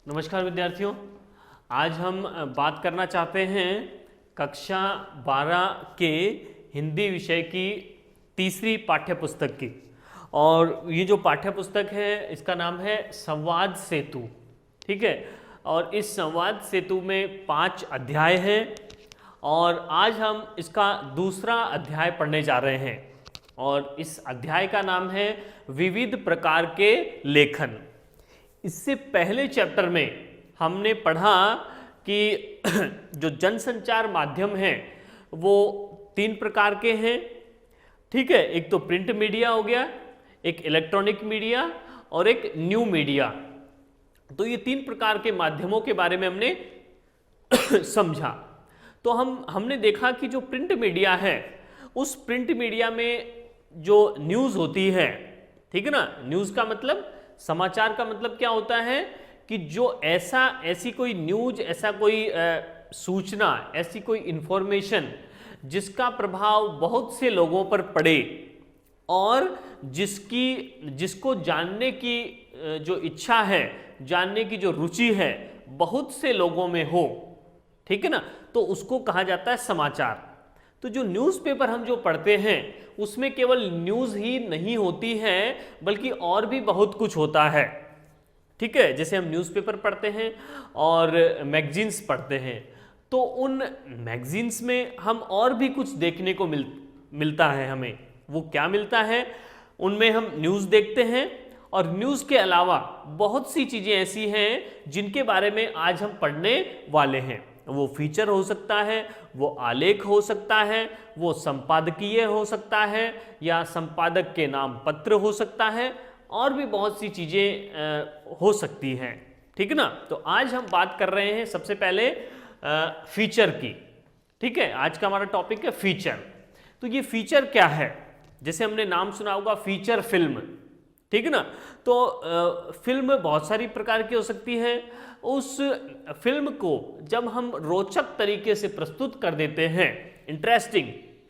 नमस्कार विद्यार्थियों, आज हम बात करना चाहते हैं कक्षा 12 के हिंदी विषय की तीसरी पाठ्य पुस्तक की। और ये जो पाठ्य पुस्तक है इसका नाम है संवाद सेतु। ठीक है, और इस संवाद सेतु में 5 अध्याय हैं और आज हम इसका दूसरा अध्याय पढ़ने जा रहे हैं और इस अध्याय का नाम है विविध प्रकार के लेखन। इससे पहले चैप्टर में हमने पढ़ा कि जो जनसंचार माध्यम है वो 3 प्रकार के हैं। ठीक है, एक तो प्रिंट मीडिया हो गया, एक इलेक्ट्रॉनिक मीडिया और एक न्यू मीडिया। तो ये 3 प्रकार के माध्यमों के बारे में हमने समझा। तो हमने देखा कि जो प्रिंट मीडिया है उस प्रिंट मीडिया में जो न्यूज़ होती है, ठीक है ना, न्यूज़ का मतलब, समाचार का मतलब क्या होता है कि जो ऐसी कोई न्यूज, ऐसा कोई सूचना, ऐसी कोई इंफॉर्मेशन जिसका प्रभाव बहुत से लोगों पर पड़े और जिसको जानने की जो इच्छा है, जानने की जो रुचि है बहुत से लोगों में हो, ठीक है ना, तो उसको कहा जाता है समाचार। तो जो न्यूज़पेपर हम जो पढ़ते हैं उसमें केवल न्यूज़ ही नहीं होती है बल्कि और भी बहुत कुछ होता है। ठीक है, जैसे हम न्यूज़पेपर पढ़ते हैं और मैगजीन्स पढ़ते हैं तो उन मैगजीन्स में हम और भी कुछ देखने को मिलता है। हमें वो क्या मिलता है, उनमें हम न्यूज़ देखते हैं और न्यूज़ के अलावा बहुत सी चीज़ें ऐसी हैं जिनके बारे में आज हम पढ़ने वाले हैं। वो फीचर हो सकता है, वो आलेख हो सकता है, वो संपादकीय हो सकता है या संपादक के नाम पत्र हो सकता है और भी बहुत सी चीज़ें हो सकती हैं। ठीक है ना, तो आज हम बात कर रहे हैं सबसे पहले फीचर की। ठीक है, आज का हमारा टॉपिक है फीचर। तो ये फीचर क्या है, जैसे हमने नाम सुना होगा फीचर फिल्म, ठीक है ना। तो फिल्म बहुत सारी प्रकार की हो सकती है। उस फिल्म को जब हम रोचक तरीके से प्रस्तुत कर देते हैं, इंटरेस्टिंग,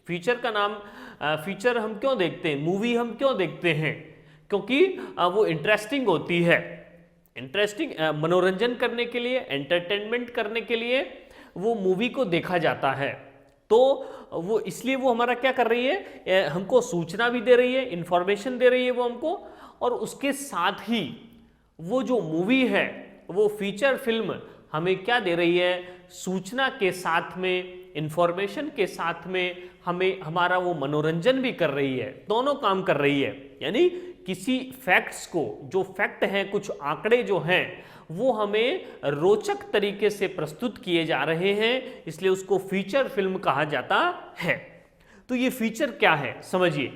फीचर का नाम, फीचर हम क्यों देखते हैं, मूवी हम क्यों देखते हैं, क्योंकि वो इंटरेस्टिंग होती है। इंटरेस्टिंग, मनोरंजन करने के लिए, एंटरटेनमेंट करने के लिए वो मूवी को देखा जाता है। तो वो इसलिए वो हमारा क्या कर रही है, हमको सूचना भी दे रही है, इंफॉर्मेशन दे रही है वो हमको, और उसके साथ ही वो जो मूवी है, वो फीचर फिल्म हमें क्या दे रही है, सूचना के साथ में, इंफॉर्मेशन के साथ में हमें हमारा वो मनोरंजन भी कर रही है, दोनों काम कर रही है। यानी किसी फैक्ट्स को, जो फैक्ट हैं, कुछ आंकड़े जो हैं वो हमें रोचक तरीके से प्रस्तुत किए जा रहे हैं, इसलिए उसको फीचर फिल्म कहा जाता है। तो ये फीचर क्या है समझिए।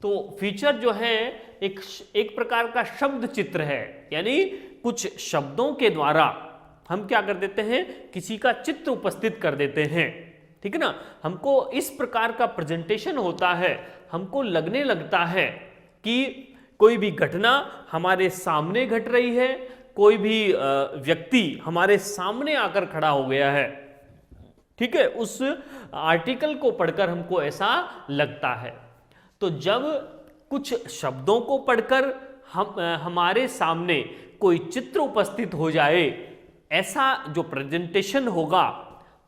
तो फीचर जो है एक प्रकार का शब्द चित्र है, यानी कुछ शब्दों के द्वारा हम क्या कर देते हैं, किसी का चित्र उपस्थित कर देते हैं। ठीक है ना, हमको इस प्रकार का प्रेजेंटेशन होता है, हमको लगने लगता है कि कोई भी घटना हमारे सामने घट रही है, कोई भी व्यक्ति हमारे सामने आकर खड़ा हो गया है। ठीक है, उस आर्टिकल को पढ़कर हमको ऐसा लगता है। तो जब कुछ शब्दों को पढ़कर हमारे सामने कोई चित्र उपस्थित हो जाए, ऐसा जो प्रेजेंटेशन होगा,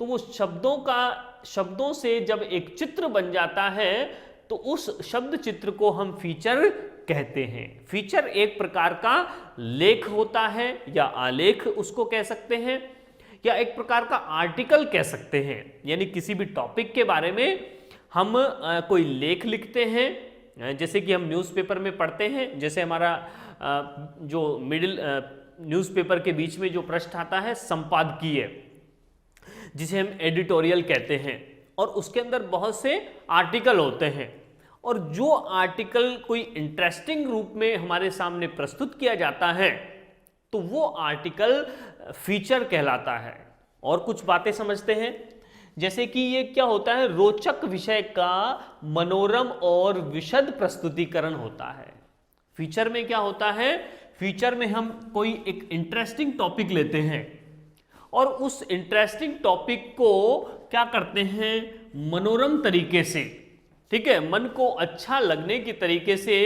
तो वो शब्दों से जब एक चित्र बन जाता है तो उस शब्द चित्र को हम फीचर कहते हैं। फीचर एक प्रकार का लेख होता है या आलेख उसको कह सकते हैं, या एक प्रकार का आर्टिकल कह सकते हैं। यानी किसी भी टॉपिक के बारे में हम कोई लेख लिखते हैं, जैसे कि हम न्यूज़पेपर में पढ़ते हैं। जैसे हमारा जो मिडिल न्यूज़पेपर के बीच में जो पृष्ठ आता है संपादकीय, जिसे हम एडिटोरियल कहते हैं, और उसके अंदर बहुत से आर्टिकल होते हैं, और जो आर्टिकल कोई इंटरेस्टिंग रूप में हमारे सामने प्रस्तुत किया जाता है तो वो आर्टिकल फीचर कहलाता है। और कुछ बातें समझते हैं, जैसे कि ये क्या होता है, रोचक विषय का मनोरम और विशद प्रस्तुतिकरण होता है। फीचर में क्या होता है, फीचर में हम कोई एक इंटरेस्टिंग टॉपिक लेते हैं और उस इंटरेस्टिंग टॉपिक को क्या करते हैं, मनोरम तरीके से, ठीक है, मन को अच्छा लगने की तरीके से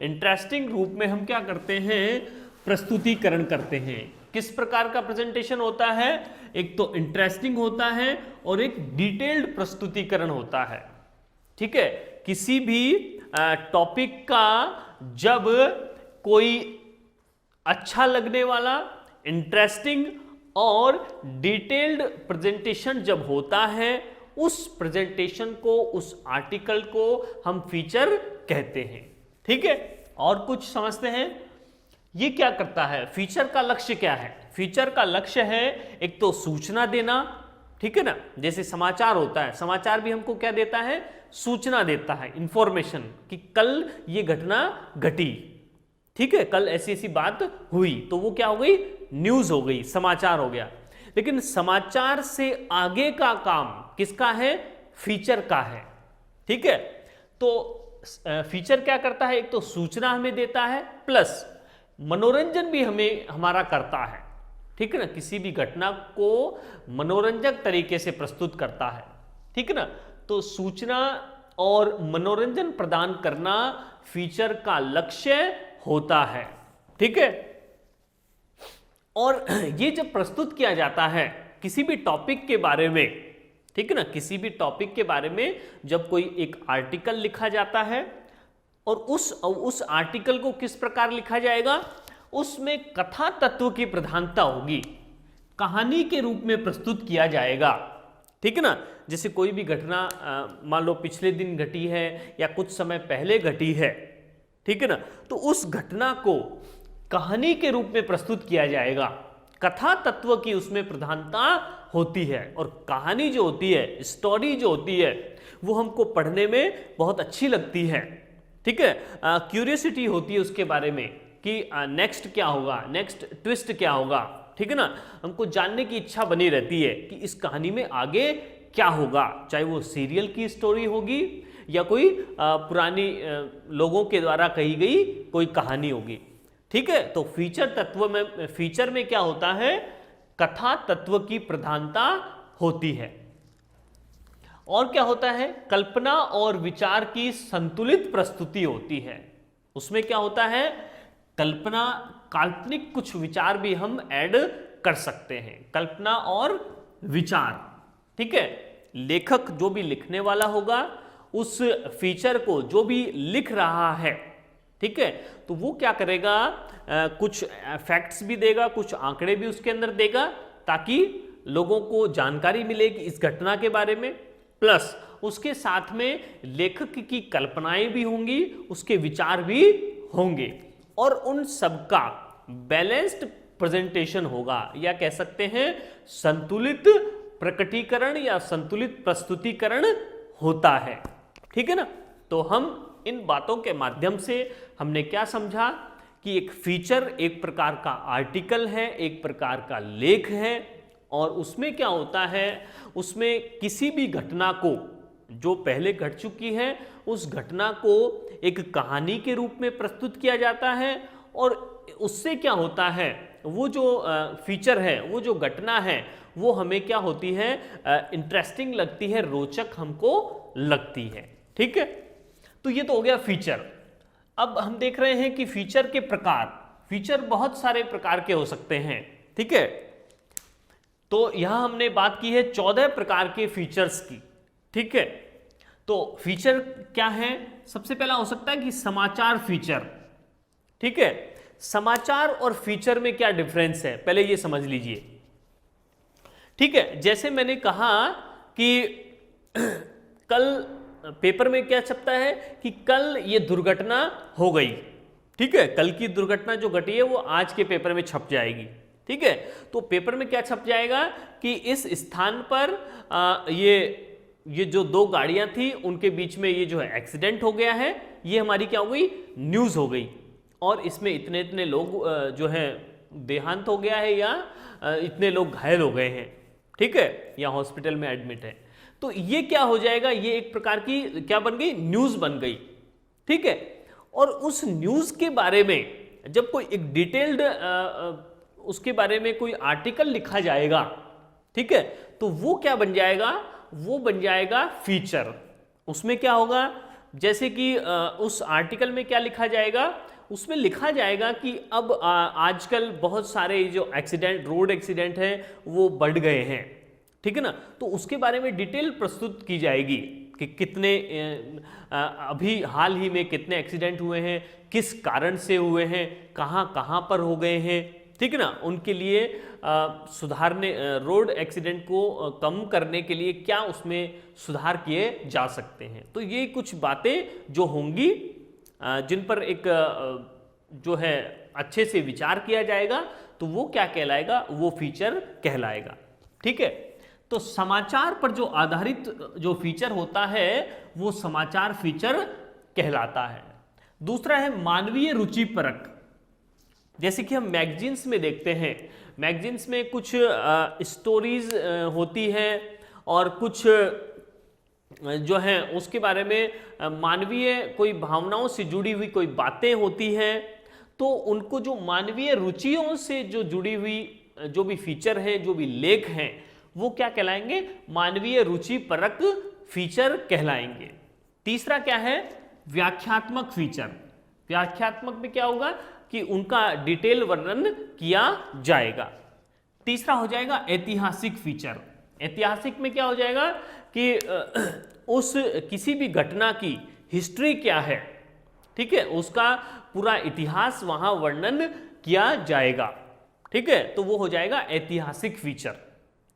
इंटरेस्टिंग रूप में हम क्या करते हैं, प्रस्तुतिकरण करते हैं। किस प्रकार का प्रेजेंटेशन होता है? एक तो इंटरेस्टिंग होता है और एक डिटेल्ड प्रस्तुतिकरण होता है। ठीक है, किसी भी टॉपिक का जब कोई अच्छा लगने वाला, इंटरेस्टिंग और डिटेल्ड प्रेजेंटेशन जब होता है, उस प्रेजेंटेशन को, उस आर्टिकल को हम फीचर कहते हैं। ठीक है, और कुछ समझते हैं ये क्या करता है, फीचर का लक्ष्य क्या है? फीचर का लक्ष्य है एक तो सूचना देना, ठीक है ना, जैसे समाचार होता है, समाचार भी हमको क्या देता है? सूचना देता है, इंफॉर्मेशन, कि कल ये घटना घटी, ठीक है, कल ऐसी ऐसी बात हुई, तो वो क्या हो गई? न्यूज हो गई, समाचार हो गया। लेकिन समाचार से आगे का काम किसका है? फीचर का है। ठीक है, तो फीचर क्या करता है? एक तो सूचना हमें देता है, प्लस मनोरंजन भी हमें हमारा करता है। ठीक है ना, किसी भी घटना को मनोरंजक तरीके से प्रस्तुत करता है। ठीक है ना, तो सूचना और मनोरंजन प्रदान करना फीचर का लक्ष्य होता है। ठीक है, और ये जब प्रस्तुत किया जाता है किसी भी टॉपिक के बारे में, ठीक है ना, किसी भी टॉपिक के बारे में जब कोई एक आर्टिकल लिखा जाता है, और उस आर्टिकल को किस प्रकार लिखा जाएगा? उसमें कथा तत्व की प्रधानता होगी, कहानी के रूप में प्रस्तुत किया जाएगा। ठीक है ना, जैसे कोई भी घटना मान लो पिछले दिन घटी है या कुछ समय पहले घटी है, ठीक है ना, तो उस घटना को कहानी के रूप में प्रस्तुत किया जाएगा, कथा तत्व की उसमें प्रधानता होती है। और कहानी जो होती है, स्टोरी जो होती है, वो हमको पढ़ने में बहुत अच्छी लगती है। ठीक है, क्यूरियोसिटी होती है उसके बारे में कि नेक्स्ट क्या होगा, नेक्स्ट ट्विस्ट क्या होगा। ठीक है ना, हमको जानने की इच्छा बनी रहती है कि इस कहानी में आगे क्या होगा, चाहे वो सीरियल की स्टोरी होगी या कोई पुरानी लोगों के द्वारा कही गई कोई कहानी होगी। ठीक है, तो फीचर में क्या होता है? कथा तत्व की प्रधानता होती है। और क्या होता है? कल्पना और विचार की संतुलित प्रस्तुति होती है। उसमें क्या होता है? कल्पना, काल्पनिक कुछ विचार भी हम ऐड कर सकते हैं, कल्पना और विचार। ठीक है, लेखक जो भी लिखने वाला होगा, उस फीचर को जो भी लिख रहा है, ठीक है, तो वो क्या करेगा? कुछ फैक्ट्स भी देगा, कुछ आंकड़े भी उसके अंदर देगा, ताकि लोगों को जानकारी मिले कि इस घटना के बारे में, प्लस उसके साथ में लेखक की कल्पनाएं भी होंगी, उसके विचार भी होंगे, और उन सबका बैलेंस्ड प्रेजेंटेशन होगा, या कह सकते हैं संतुलित प्रकटीकरण या संतुलित प्रस्तुतिकरण होता है। ठीक है ना, तो हम इन बातों के माध्यम से हमने क्या समझा कि एक फीचर एक प्रकार का आर्टिकल है, एक प्रकार का लेख है, और उसमें क्या होता है? उसमें किसी भी घटना को जो पहले घट चुकी है, उस घटना को एक कहानी के रूप में प्रस्तुत किया जाता है, और उससे क्या होता है? वो जो फीचर है, वो जो घटना है, वो हमें क्या होती है? इंटरेस्टिंग लगती है, रोचक हमको लगती है। ठीक है, तो ये तो हो गया फीचर। अब हम देख रहे हैं कि फीचर के प्रकार, फीचर बहुत सारे प्रकार के हो सकते हैं। ठीक है, तो यहां हमने बात की है 14 प्रकार के फीचर्स की। ठीक है, तो फीचर क्या है? सबसे पहला हो सकता है कि समाचार फीचर। ठीक है, समाचार और फीचर में क्या डिफरेंस है, पहले ये समझ लीजिए। ठीक है, जैसे मैंने कहा कि कल पेपर में क्या छपता है कि कल ये दुर्घटना हो गई। ठीक है, कल की दुर्घटना जो घटी है वो आज के पेपर में छप जाएगी। ठीक है, तो पेपर में क्या छप जाएगा कि इस स्थान पर ये जो दो गाड़ियां थी उनके बीच में ये जो है एक्सीडेंट हो गया है, ये हमारी क्या हो गई? न्यूज हो गई, और इसमें इतने इतने लोग जो है देहांत हो गया है, या इतने लोग घायल हो गए हैं। ठीक है, या हॉस्पिटल में एडमिट है। तो ये क्या हो जाएगा? ये एक प्रकार की क्या बन गई? न्यूज बन गई। ठीक है, और उस न्यूज के बारे में जब कोई एक डिटेल्ड उसके बारे में कोई आर्टिकल लिखा जाएगा, ठीक है, तो वो क्या बन जाएगा? वो बन जाएगा फीचर। उसमें क्या होगा? जैसे कि उस आर्टिकल में क्या लिखा जाएगा? उसमें लिखा जाएगा कि अब आजकल बहुत सारे जो एक्सीडेंट, रोड एक्सीडेंट हैं वो बढ़ गए हैं, ठीक है ना। तो उसके बारे में डिटेल प्रस्तुत की जाएगी कि कितने अभी हाल ही में कितने एक्सीडेंट हुए हैं, किस कारण से हुए हैं, कहाँ कहाँ पर हो गए हैं, ठीक है ना। उनके लिए सुधारने, रोड एक्सीडेंट को कम करने के लिए क्या उसमें सुधार किए जा सकते हैं। तो ये कुछ बातें जो होंगी जिन पर एक जो है अच्छे से विचार किया जाएगा, तो वो क्या कहलाएगा, वो फीचर कहलाएगा, ठीक है। तो समाचार पर जो आधारित जो फीचर होता है वो समाचार फीचर कहलाता है। दूसरा है मानवीय रुचि परक। जैसे कि हम मैगजीन्स में देखते हैं, मैगजीन्स में कुछ स्टोरीज होती हैं और कुछ जो है उसके बारे में मानवीय कोई भावनाओं से जुड़ी हुई कोई बातें होती हैं। तो उनको जो मानवीय रुचियों से जो जुड़ी हुई जो भी फीचर हैं, जो भी लेख हैं, वो क्या कहलाएंगे, मानवीय रुचि परक फीचर कहलाएंगे। तीसरा क्या है, व्याख्यात्मक फीचर। व्याख्यात्मक में क्या होगा कि उनका डिटेल वर्णन किया जाएगा। तीसरा हो जाएगा ऐतिहासिक फीचर। ऐतिहासिक में क्या हो जाएगा कि उस किसी भी घटना की हिस्ट्री क्या है, ठीक है, उसका पूरा इतिहास वहां वर्णन किया जाएगा, ठीक है। तो वो हो जाएगा ऐतिहासिक फीचर।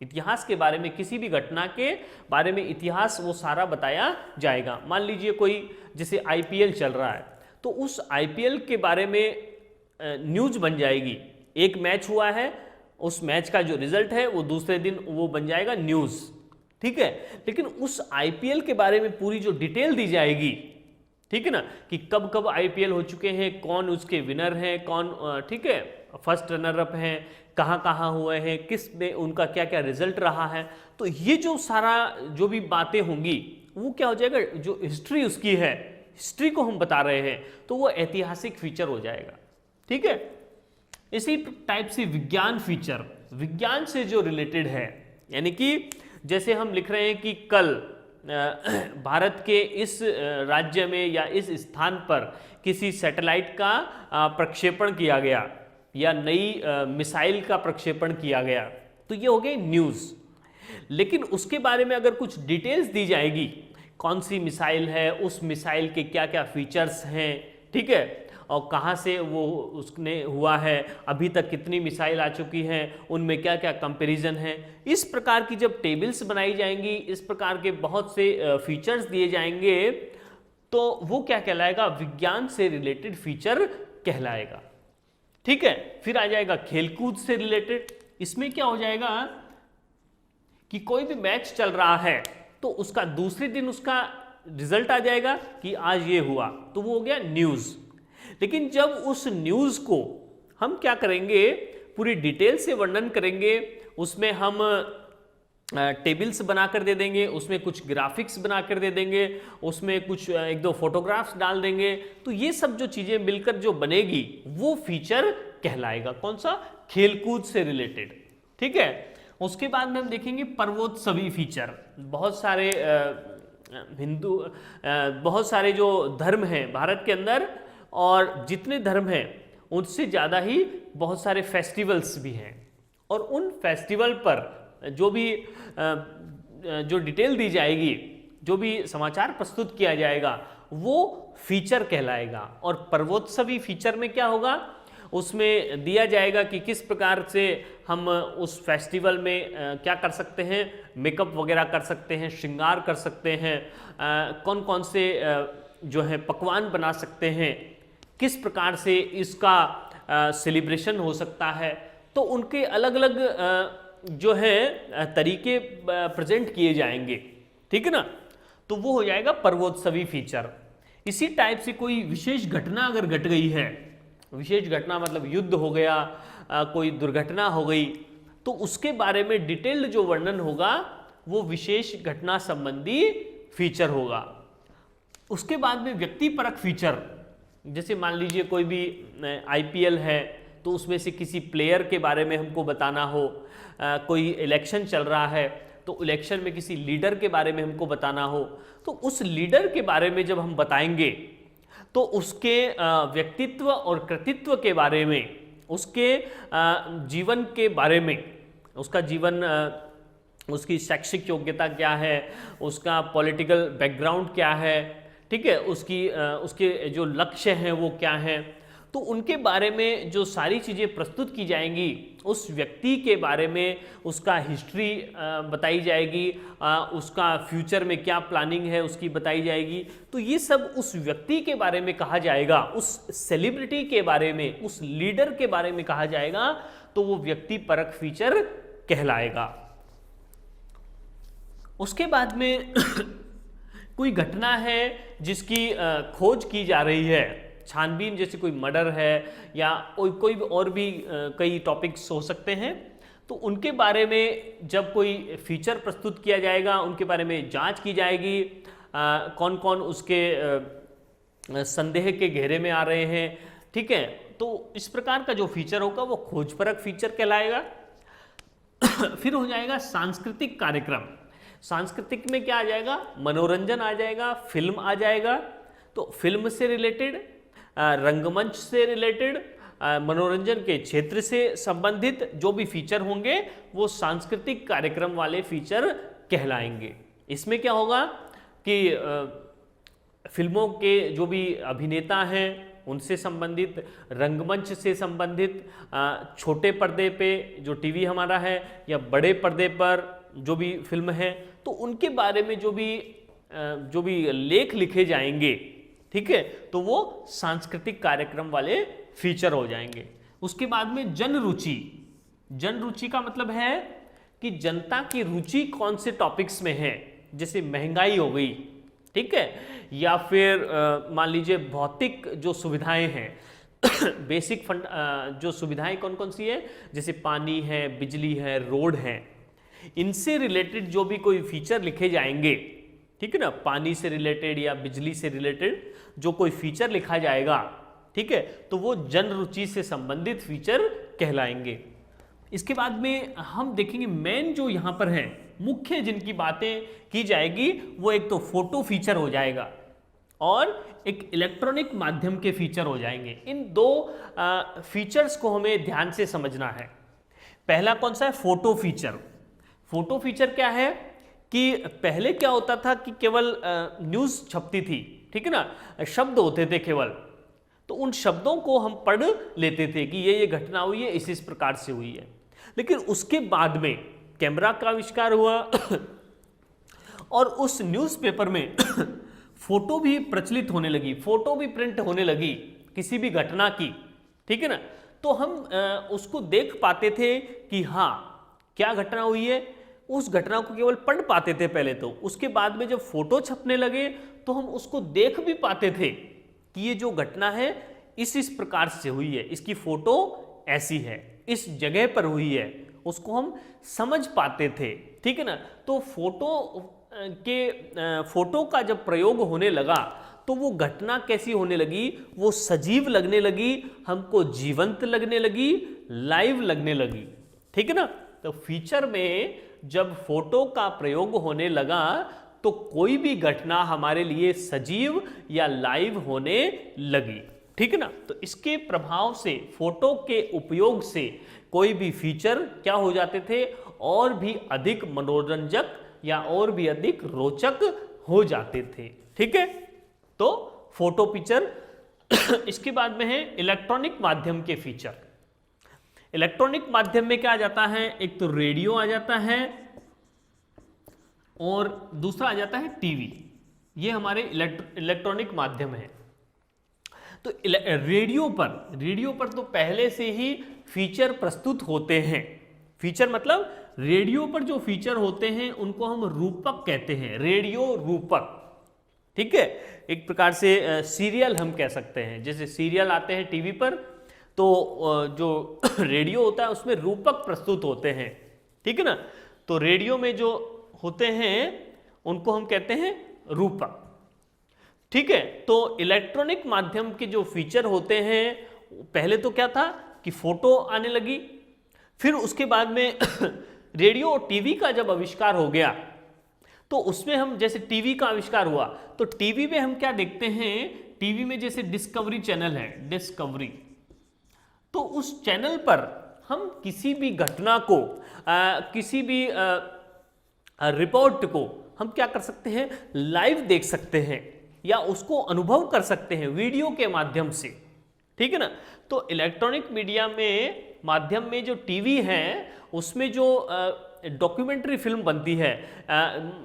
इतिहास के बारे में, किसी भी घटना के बारे में इतिहास वो सारा बताया जाएगा। मान लीजिए कोई जैसे आईपीएल चल रहा है, तो उस आईपीएल के बारे में न्यूज बन जाएगी। एक मैच हुआ है, उस मैच का जो रिजल्ट है वो दूसरे दिन वो बन जाएगा न्यूज, ठीक है। लेकिन उस आईपीएल के बारे में पूरी जो डिटेल दी जाएगी, ठीक है ना, कि कब कब आईपीएल हो चुके हैं, कौन उसके विनर हैं, कौन ठीक है फर्स्ट रनर अप हैं, कहाँ कहाँ हुए हैं, किस में उनका क्या क्या रिजल्ट रहा है। तो ये जो सारा जो भी बातें होंगी वो क्या हो जाएगा, जो हिस्ट्री उसकी है, हिस्ट्री को हम बता रहे हैं, तो वो ऐतिहासिक फीचर हो जाएगा, ठीक है। इसी टाइप से विज्ञान फीचर, विज्ञान से जो रिलेटेड है, यानी कि जैसे हम लिख रहे हैं कि कल भारत के इस राज्य में या इस स्थान पर किसी सैटेलाइट का प्रक्षेपण किया गया या नई मिसाइल का प्रक्षेपण किया गया, तो ये हो गई न्यूज़। लेकिन उसके बारे में अगर कुछ डिटेल्स दी जाएगी, कौन सी मिसाइल है, उस मिसाइल के क्या क्या फीचर्स हैं, ठीक है, और कहाँ से वो उसने हुआ है, अभी तक कितनी मिसाइल आ चुकी हैं, उनमें क्या क्या कंपैरिजन है, इस प्रकार की जब टेबल्स बनाई जाएंगी, इस प्रकार के बहुत से फीचर्स दिए जाएंगे, तो वो क्या कहलाएगा, विज्ञान से रिलेटेड फीचर कहलाएगा, ठीक है। फिर आ जाएगा खेलकूद से रिलेटेड। इसमें क्या हो जाएगा कि कोई भी मैच चल रहा है तो उसका दूसरे दिन उसका रिजल्ट आ जाएगा कि आज ये हुआ, तो वो हो गया न्यूज़। लेकिन जब उस न्यूज़ को हम क्या करेंगे, पूरी डिटेल से वर्णन करेंगे, उसमें हम टेबल्स बनाकर दे देंगे, उसमें कुछ ग्राफिक्स बनाकर दे देंगे, उसमें कुछ एक दो फोटोग्राफ्स डाल देंगे, तो ये सब जो चीज़ें मिलकर जो बनेगी वो फीचर कहलाएगा। कौन सा, खेलकूद से रिलेटेड, ठीक है। उसके बाद में हम देखेंगे पर्वोत्सवी फीचर। बहुत सारे बहुत सारे जो धर्म हैं भारत के अंदर, और जितने धर्म हैं उनसे ज़्यादा ही बहुत सारे फेस्टिवल्स भी हैं, और उन फेस्टिवल पर जो भी जो डिटेल दी जाएगी, जो भी समाचार प्रस्तुत किया जाएगा, वो फीचर कहलाएगा। और पर्वोत्सवी फीचर में क्या होगा, उसमें दिया जाएगा कि किस प्रकार से हम उस फेस्टिवल में क्या कर सकते हैं, मेकअप वगैरह कर सकते हैं, श्रृंगार कर सकते हैं, कौन कौन से जो है पकवान बना सकते हैं, किस प्रकार से इसका सेलिब्रेशन हो सकता है। तो उनके अलग अलग जो है तरीके प्रेजेंट किए जाएंगे, ठीक है ना। तो वो हो जाएगा पर्वोत्सवी फीचर। इसी टाइप से कोई विशेष घटना अगर घट गई है, विशेष घटना मतलब युद्ध हो गया, कोई दुर्घटना हो गई, तो उसके बारे में डिटेल्ड जो वर्णन होगा वो विशेष घटना संबंधी फीचर होगा। उसके बाद में व्यक्तिपरक फीचर, जैसे मान लीजिए कोई भी आईपीएल है तो उसमें से किसी प्लेयर के बारे में हमको बताना हो, कोई इलेक्शन चल रहा है तो इलेक्शन में किसी लीडर के बारे में हमको बताना हो, तो उस लीडर के बारे में जब हम बताएंगे तो उसके व्यक्तित्व और कृतित्व के बारे में, उसके जीवन के बारे में, उसका जीवन, उसकी शैक्षिक योग्यता क्या है, उसका पॉलिटिकल बैकग्राउंड क्या है, ठीक है, उसके जो लक्ष्य हैं वो क्या हैं, तो उनके बारे में जो सारी चीज़ें प्रस्तुत की जाएंगी, उस व्यक्ति के बारे में उसका हिस्ट्री बताई जाएगी, उसका फ्यूचर में क्या प्लानिंग है उसकी बताई जाएगी। तो ये सब उस व्यक्ति के बारे में कहा जाएगा, उस सेलिब्रिटी के बारे में, उस लीडर के बारे में कहा जाएगा, तो वो व्यक्ति परक फीचर कहलाएगा। उसके बाद में कोई घटना है जिसकी खोज की जा रही है, छानबीन, जैसे कोई मर्डर है या कोई और भी कई टॉपिक्स हो सकते हैं, तो उनके बारे में जब कोई फीचर प्रस्तुत किया जाएगा, उनके बारे में जांच की जाएगी, कौन कौन उसके संदेह के घेरे में आ रहे हैं, ठीक है। तो इस प्रकार का जो फीचर होगा वो खोजपरक फीचर कहलाएगा। फिर हो जाएगा सांस्कृतिक कार्यक्रम। सांस्कृतिक में क्या आ जाएगा, मनोरंजन आ जाएगा, फिल्म आ जाएगा। तो फिल्म से रिलेटेड, रंगमंच से रिलेटेड, मनोरंजन के क्षेत्र से संबंधित जो भी फीचर होंगे वो सांस्कृतिक कार्यक्रम वाले फीचर कहलाएंगे। इसमें क्या होगा कि फिल्मों के जो भी अभिनेता हैं उनसे संबंधित, रंगमंच से संबंधित, छोटे पर्दे पे जो टीवी हमारा है या बड़े पर्दे पर जो भी फिल्म है, तो उनके बारे में जो भी लेख लिखे जाएंगे, ठीक है, तो वो सांस्कृतिक कार्यक्रम वाले फीचर हो जाएंगे। उसके बाद में जन रुचि। जन रुचि का मतलब है कि जनता की रुचि कौन से टॉपिक्स में है, जैसे महंगाई हो गई, ठीक है, या फिर मान लीजिए भौतिक जो सुविधाएं हैं, बेसिक फंड, जो सुविधाएं कौन कौन सी है, जैसे पानी है, बिजली है, रोड है, इनसे रिलेटेड जो भी कोई फीचर लिखे जाएंगे, ठीक है ना, पानी से रिलेटेड या बिजली से रिलेटेड जो कोई फीचर लिखा जाएगा, ठीक है, तो वो जन रुचि से संबंधित फीचर कहलाएंगे। इसके बाद में हम देखेंगे मेन जो यहाँ पर है, मुख्य जिनकी बातें की जाएगी, वो एक तो फोटो फीचर हो जाएगा और एक इलेक्ट्रॉनिक माध्यम के फीचर हो जाएंगे। इन दो फीचर्स को हमें ध्यान से समझना है। पहला कौन सा है, फोटो फीचर। फोटो फीचर क्या है कि पहले क्या होता था कि केवल न्यूज़ छपती थी, ठीक है ना, शब्द होते थे केवल, तो उन शब्दों को हम पढ़ लेते थे कि ये घटना हुई है, इस प्रकार से हुई है। लेकिन उसके बाद में कैमरा का आविष्कार हुआ और उस न्यूज़पेपर में फोटो भी प्रचलित होने लगी, फोटो भी प्रिंट होने लगी किसी भी घटना की, ठीक है ना, तो हम उसको देख पाते थे कि हाँ क्या घटना हुई है। उस घटना को केवल पढ़ पाते थे पहले तो, उसके बाद में जब फोटो छपने लगे तो हम उसको देख भी पाते थे कि ये जो घटना है इस प्रकार से हुई है, इसकी फोटो ऐसी है, इस जगह पर हुई है, उसको हम समझ पाते थे, ठीक है ना। तो फोटो का जब प्रयोग होने लगा तो वो घटना कैसी होने लगी, वो सजीव लगने लगी, हमको जीवंत लगने लगी, लाइव लगने लगी, ठीक है ना। तो फीचर में जब फोटो का प्रयोग होने लगा तो कोई भी घटना हमारे लिए सजीव या लाइव होने लगी, ठीक है ना। तो इसके प्रभाव से, फोटो के उपयोग से कोई भी फीचर क्या हो जाते थे, और भी अधिक मनोरंजक या और भी अधिक रोचक हो जाते थे, ठीक है। तो फोटो फीचर। इसके बाद में है इलेक्ट्रॉनिक माध्यम के फीचर। इलेक्ट्रॉनिक माध्यम में क्या आ जाता है, एक तो रेडियो आ जाता है और दूसरा आ जाता है टीवी। ये हमारे इलेक्ट्रॉनिक माध्यम है। तो रेडियो पर तो पहले से ही फीचर प्रस्तुत होते हैं। फीचर मतलब रेडियो पर जो फीचर होते हैं उनको हम रूपक कहते हैं, रेडियो रूपक, ठीक है। एक प्रकार से सीरियल हम कह सकते हैं, जैसे सीरियल आते हैं टीवी पर, तो जो रेडियो होता है उसमें रूपक प्रस्तुत होते हैं, ठीक है ना। तो रेडियो में जो होते हैं उनको हम कहते हैं रूपक, ठीक है। तो इलेक्ट्रॉनिक माध्यम के जो फीचर होते हैं, पहले तो क्या था कि फोटो आने लगी, फिर उसके बाद में रेडियो और टीवी का जब आविष्कार हो गया तो उसमें हम, जैसे टीवी का आविष्कार हुआ तो टीवी में हम क्या देखते हैं टीवी में जैसे डिस्कवरी चैनल है, डिस्कवरी, तो उस चैनल पर हम किसी भी घटना को किसी भी रिपोर्ट को हम क्या कर सकते हैं, लाइव देख सकते हैं या उसको अनुभव कर सकते हैं वीडियो के माध्यम से, ठीक है ना। तो इलेक्ट्रॉनिक मीडिया में माध्यम में जो टीवी है उसमें जो डॉक्यूमेंट्री फिल्म बनती है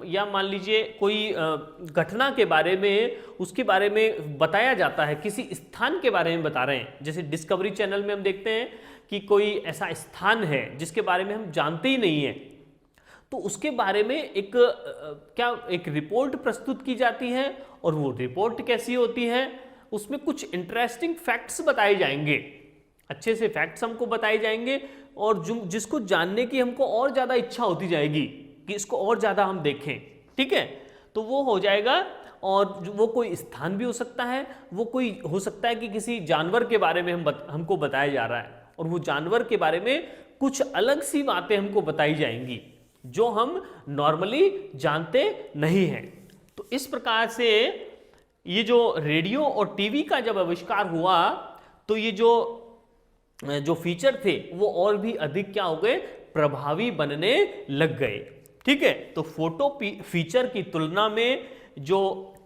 या मान लीजिए कोई घटना के बारे में, उसके बारे में बताया जाता है, किसी स्थान के बारे में बता रहे हैं, जैसे डिस्कवरी चैनल में हम देखते हैं कि कोई ऐसा स्थान है जिसके बारे में हम जानते ही नहीं है, तो उसके बारे में एक रिपोर्ट प्रस्तुत की जाती है, और वो रिपोर्ट कैसी होती है, उसमें कुछ इंटरेस्टिंग फैक्ट्स बताए जाएंगे, अच्छे से फैक्ट्स हमको बताए जाएंगे, और जिसको जानने की हमको और ज़्यादा इच्छा होती जाएगी कि इसको और ज़्यादा हम देखें, ठीक है। तो वो हो जाएगा, और वो कोई स्थान भी हो सकता है, वो कोई हो सकता है कि किसी जानवर के बारे में हमको बताया जा रहा है, और वो जानवर के बारे में कुछ अलग सी बातें हमको बताई जाएंगी जो हम नॉर्मली जानते नहीं हैं। तो इस प्रकार से ये जो रेडियो और टीवी का जब आविष्कार हुआ, तो ये जो फीचर थे वो और भी अधिक क्या हो गए, प्रभावी बनने लग गए, ठीक है। तो फोटो फीचर की तुलना में जो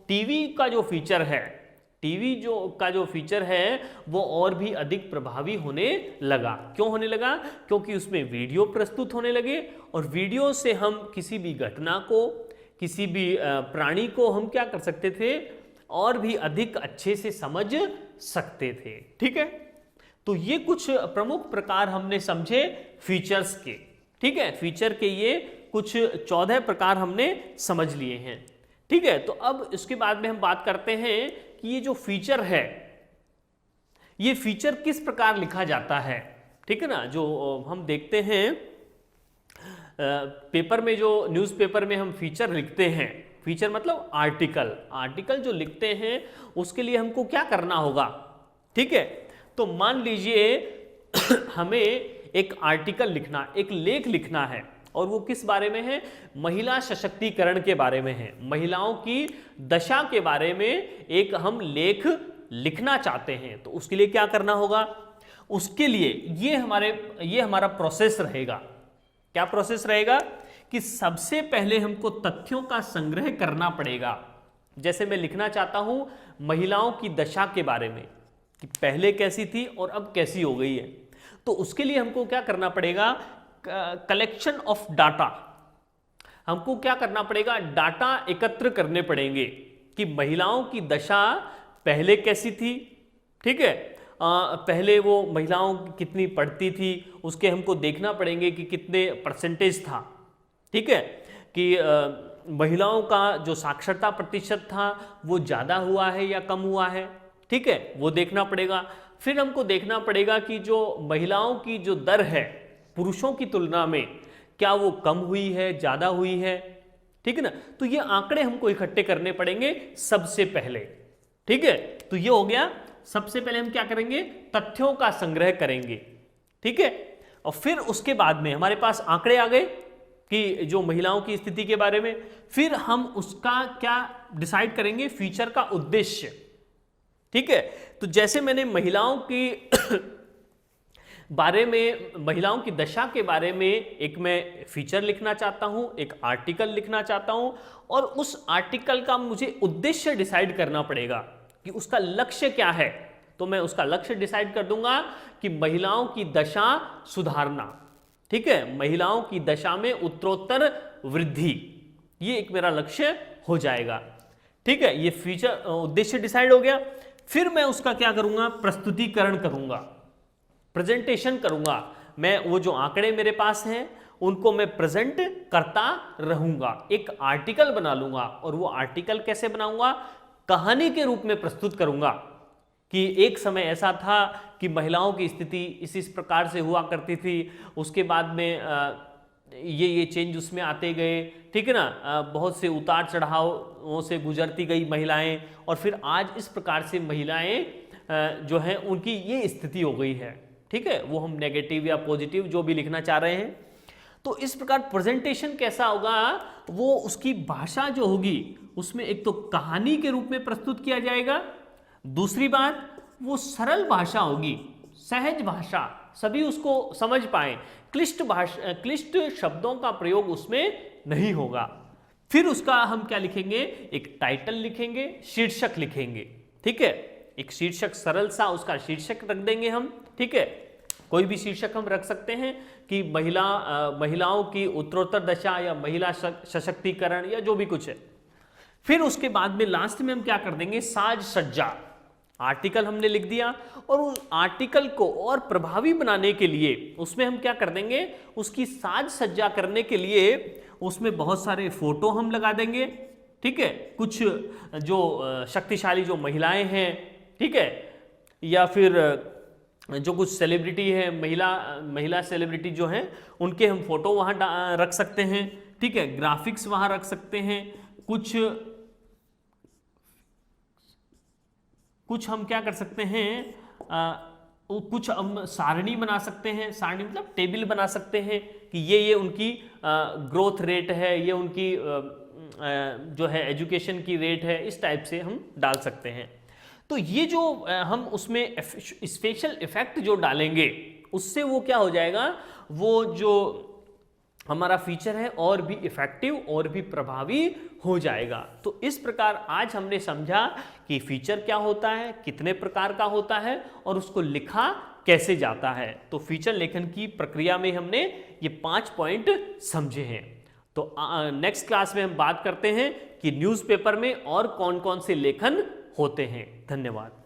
टीवी का जो फीचर है, का जो फीचर है वो और भी अधिक प्रभावी होने लगा। क्यों होने लगा? क्योंकि उसमें वीडियो प्रस्तुत होने लगे, और वीडियो से हम किसी भी घटना को, किसी भी प्राणी को हम क्या कर सकते थे, और भी अधिक अच्छे से समझ सकते थे, ठीक है। तो ये कुछ प्रमुख प्रकार हमने समझे फीचर्स के, ठीक है। फीचर के ये कुछ 14 प्रकार हमने समझ लिए हैं, ठीक है। तो अब इसके बाद में हम बात करते हैं कि ये जो फीचर है, ये फीचर किस प्रकार लिखा जाता है, ठीक है ना। जो हम देखते हैं पेपर में, जो न्यूज़पेपर में हम फीचर लिखते हैं, फीचर मतलब आर्टिकल जो लिखते हैं, उसके लिए हमको क्या करना होगा, ठीक है। तो मान लीजिए हमें एक आर्टिकल लिखना, एक लेख लिखना है, और वो किस बारे में है, महिला सशक्तिकरण के बारे में है, महिलाओं की दशा के बारे में एक हम लेख लिखना चाहते हैं। तो उसके लिए क्या करना होगा, उसके लिए ये हमारा प्रोसेस रहेगा। क्या प्रोसेस रहेगा कि सबसे पहले हमको तथ्यों का संग्रह करना पड़ेगा। जैसे मैं लिखना चाहता हूं महिलाओं की दशा के बारे में, कि पहले कैसी थी और अब कैसी हो गई है, तो उसके लिए हमको क्या करना पड़ेगा, कलेक्शन ऑफ डाटा। हमको क्या करना पड़ेगा, डाटा एकत्र करने पड़ेंगे कि महिलाओं की दशा पहले कैसी थी, ठीक है। पहले वो महिलाओं कितनी पढ़ती थी, उसके हमको देखना पड़ेंगे कि कितने परसेंटेज था, ठीक है, कि महिलाओं का जो साक्षरता प्रतिशत था वो ज़्यादा हुआ है या कम हुआ है, ठीक है, वो देखना पड़ेगा। फिर हमको देखना पड़ेगा कि जो महिलाओं की जो दर है पुरुषों की तुलना में, क्या वो कम हुई है, ज़्यादा हुई है, ठीक है ना। तो ये आंकड़े हमको इकट्ठे करने पड़ेंगे सबसे पहले, ठीक है। तो ये हो गया, सबसे पहले हम क्या करेंगे, तथ्यों का संग्रह करेंगे, ठीक है। और फिर उसके बाद में हमारे पास आंकड़े आ गए कि जो महिलाओं की स्थिति के बारे में, फिर हम उसका क्या डिसाइड करेंगे, फीचर का उद्देश्य, ठीक है। तो जैसे मैंने महिलाओं की बारे में, महिलाओं की दशा के बारे में एक मैं फीचर लिखना चाहता हूं, एक आर्टिकल लिखना चाहता हूं, और उस आर्टिकल का मुझे उद्देश्य डिसाइड करना पड़ेगा कि उसका लक्ष्य क्या है। तो मैं उसका लक्ष्य डिसाइड कर दूंगा कि महिलाओं की दशा सुधारना, ठीक है, महिलाओं की दशा में उत्तरोत्तर वृद्धि, ये एक मेरा लक्ष्य हो जाएगा, ठीक है। ये फीचर उद्देश्य डिसाइड हो गया। फिर मैं उसका क्या करूंगा, प्रस्तुतिकरण करूंगा, प्रेजेंटेशन करूंगा। मैं वो जो आंकड़े मेरे पास हैं उनको मैं प्रेजेंट करता रहूंगा, एक आर्टिकल बना लूंगा। और वो आर्टिकल कैसे बनाऊंगा, कहानी के रूप में प्रस्तुत करूंगा कि एक समय ऐसा था कि महिलाओं की स्थिति इस प्रकार से हुआ करती थी, उसके बाद में ये चेंज उसमें आते गए, ठीक है ना। बहुत से उतार चढ़ावों से गुजरती गई महिलाएं, और फिर आज इस प्रकार से महिलाएं जो हैं उनकी ये स्थिति हो गई है, ठीक है। वो हम नेगेटिव या पॉजिटिव जो भी लिखना चाह रहे हैं। तो इस प्रकार प्रेजेंटेशन कैसा होगा, वो उसकी भाषा जो होगी उसमें एक तो कहानी के रूप में प्रस्तुत किया जाएगा, दूसरी बात, वो सरल भाषा होगी, सहज भाषा, सभी उसको समझ पाए, क्लिष्ट शब्दों का प्रयोग उसमें नहीं होगा। फिर उसका हम क्या लिखेंगे, एक टाइटल लिखेंगे, शीर्षक लिखेंगे, ठीक है, एक शीर्षक सरल सा उसका शीर्षक रख देंगे हम, ठीक है, कोई भी शीर्षक हम रख सकते हैं कि महिलाओं की उत्तरोत्तर दशा या महिला सशक्तिकरण या जो भी कुछ है। फिर उसके बाद में लास्ट में हम क्या कर देंगे, साज सज्जा, आर्टिकल हमने लिख दिया, और उस आर्टिकल को और प्रभावी बनाने के लिए उसमें हम क्या कर देंगे, उसकी साज सज्जा करने के लिए उसमें बहुत सारे फोटो हम लगा देंगे, ठीक है, कुछ जो शक्तिशाली जो महिलाएं हैं, ठीक है, या फिर जो कुछ सेलिब्रिटी है, महिला सेलिब्रिटी जो हैं उनके हम फोटो वहां रख सकते हैं, ठीक है, ग्राफिक्स वहां रख सकते हैं, कुछ हम क्या कर सकते हैं, कुछ हम सारणी बना सकते हैं, सारणी मतलब टेबल बना सकते हैं कि ये उनकी ग्रोथ रेट है, ये उनकी जो है एजुकेशन की रेट है, इस टाइप से हम डाल सकते हैं। तो ये जो हम उसमें स्पेशल इफेक्ट जो डालेंगे उससे वो क्या हो जाएगा, वो जो हमारा फीचर है और भी इफेक्टिव और भी प्रभावी हो जाएगा। तो इस प्रकार आज हमने समझा कि फीचर क्या होता है, कितने प्रकार का होता है और उसको लिखा कैसे जाता है। तो फीचर लेखन की प्रक्रिया में हमने ये 5 पॉइंट समझे हैं। तो नेक्स्ट क्लास में हम बात करते हैं कि न्यूज़पेपर में और कौन कौन से लेखन होते हैं। धन्यवाद।